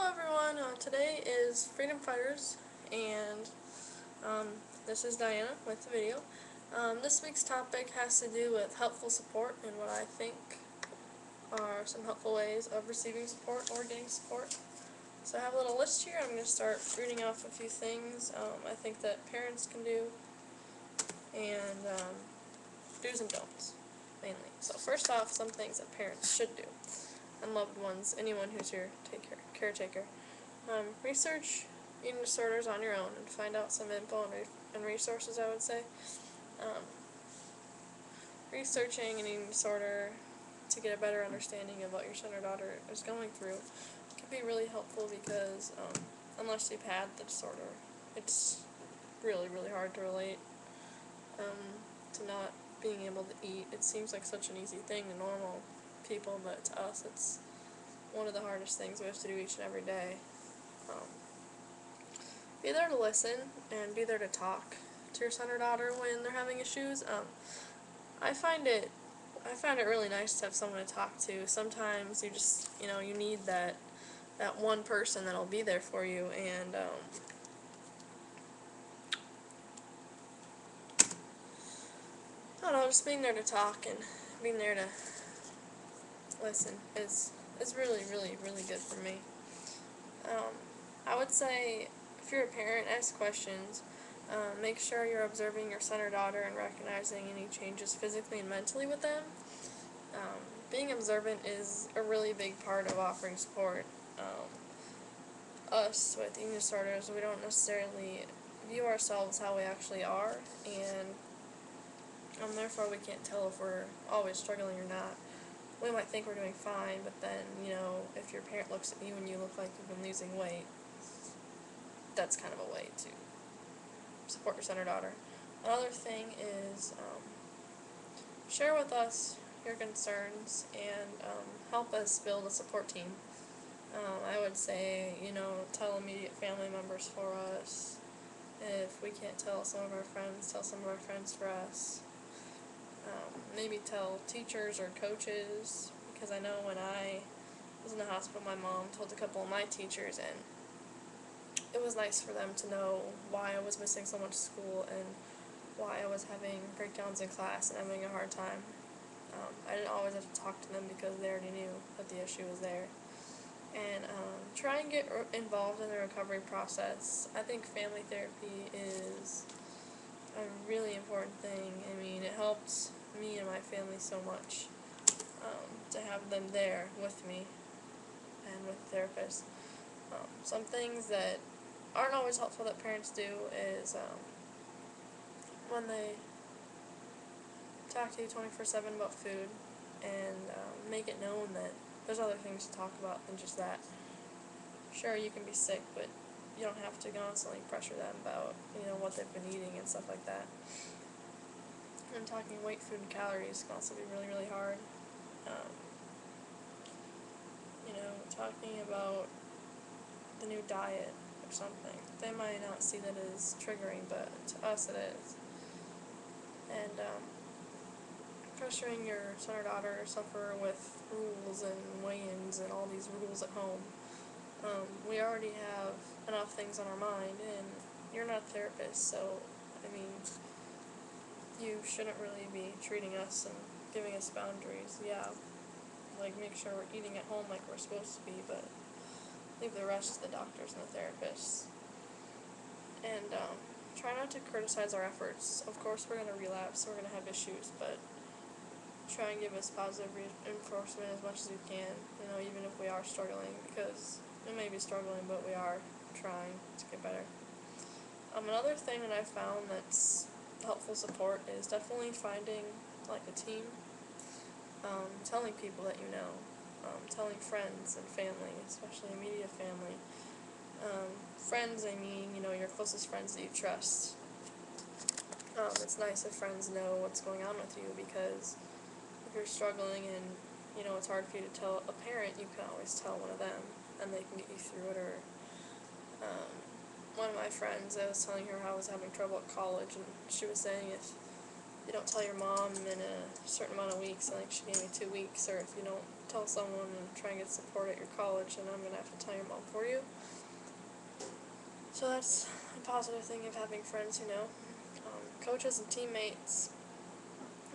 everyone, today is Freedom Fighters, and this is Diana with the video. This week's topic has to do with helpful support and what I think are some helpful ways of receiving support or getting support. So I have a little list here. I'm going to start reading off a few things I think that parents can do, and do's and don'ts, mainly. So first off, some things that parents should do, and loved ones, anyone who's your caretaker. Research eating disorders on your own and find out some info and resources, I would say. Researching an eating disorder to get a better understanding of what your son or daughter is going through can be really helpful because unless you've had the disorder, it's really, really hard to relate to not being able to eat. It seems like such an easy thing to normal people, but to us it's one of the hardest things we have to do each and every day. Be there to listen and be there to talk to your son or daughter when they're having issues. I find it really nice to have someone to talk to. Sometimes you just, you need that one person that'll be there for you, and I don't know, just being there to talk and being there to listen is really, really, really good for me. I would say, if you're a parent, ask questions. Make sure you're observing your son or daughter and recognizing any changes physically and mentally with them. Being observant is a really big part of offering support. Us, with eating disorders, we don't necessarily view ourselves how we actually are, and therefore we can't tell if we're always struggling or not. We might think we're doing fine, but then, if your parent looks at you and you look like you've been losing weight, that's kind of a way to support your son or daughter. Another thing is share with us your concerns and help us build a support team. I would say, tell immediate family members for us. If we can't tell some of our friends, tell some of our friends for us. Maybe tell teachers or coaches, because I know when I was in the hospital, my mom told a couple of my teachers, and it was nice for them to know why I was missing so much school and why I was having breakdowns in class and having a hard time. I didn't always have to talk to them because they already knew that the issue was there. And try and get involved in the recovery process. I think family therapy is a really important thing. I mean, it helps me and my family so much to have them there with me and with the therapist. Some things that aren't always helpful that parents do is when they talk to you 24/7 about food and make it known that there's other things to talk about than just that. Sure, you can be sick, but you don't have to constantly pressure them about, what they've been eating and stuff like that. And talking weight, food, and calories can also be really, really hard. Talking about the new diet or something. They might not see that as triggering, but to us it is. And pressuring your son or daughter to suffer with rules and weigh-ins and all these rules at home. We already have enough things on our mind, and you're not a therapist, so, you shouldn't really be treating us and giving us boundaries. Yeah, make sure we're eating at home like we're supposed to be, but leave the rest to the doctors and the therapists. And try not to criticize our efforts. Of course, we're going to relapse, we're going to have issues, but try and give us positive reinforcement as much as you can, even if we are struggling, because we may be struggling, but we are trying to get better. Another thing that I've found that's helpful support is definitely finding, a team, telling people that you know, telling friends and family, especially immediate family. Friends, your closest friends that you trust. It's nice if friends know what's going on with you, because if you're struggling and, it's hard for you to tell a parent, you can always tell one of them, and they can get you through it. Or one of my friends, I was telling her how I was having trouble at college, and she was saying if you don't tell your mom in a certain amount of weeks, I think she gave me 2 weeks, or if you don't tell someone and try and get support at your college, and I'm going to have to tell your mom for you. So that's a positive thing of having friends, you know. Coaches and teammates,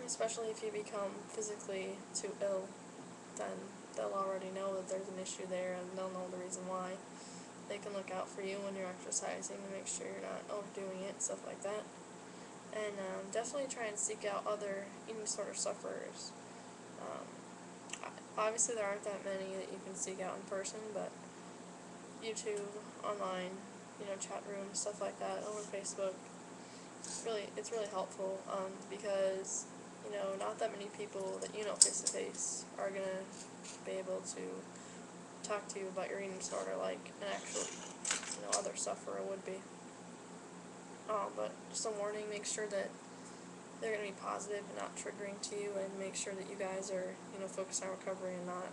especially if you become physically too ill, then they'll already know that there's an issue there, and they'll know the reason why. They can look out for you when you're exercising to make sure you're not overdoing it, stuff like that. And definitely try and seek out other eating disorder sufferers. Um, Obviously, there aren't that many that you can seek out in person, but YouTube, online, chat rooms, stuff like that, over Facebook, it's really helpful, because, not that many people that you know face to face are going to be able to talk to you about your eating disorder like an actual, other sufferer would be. But just a warning, make sure that they're going to be positive and not triggering to you, and make sure that you guys are, focused on recovery and not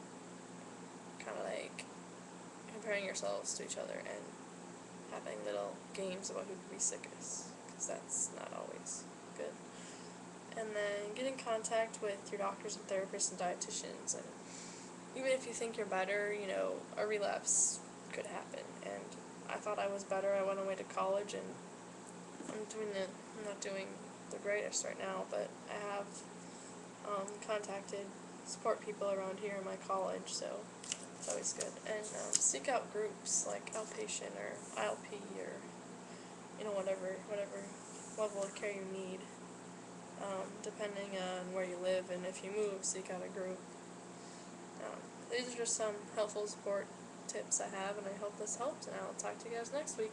kind of like comparing yourselves to each other and having little games about who could be sickest, because that's not always good. And then get in contact with your doctors and therapists and dietitians, and even if you think you're better, a relapse could happen. And I thought I was better. I went away to college, and I'm not doing the greatest right now, but I have contacted support people around here in my college, so it's always good. And seek out groups like outpatient or ILP or whatever level of care you need, depending on where you live, and if you move, seek out a group. These are just some helpful support tips I have, and I hope this helps, and I'll talk to you guys next week.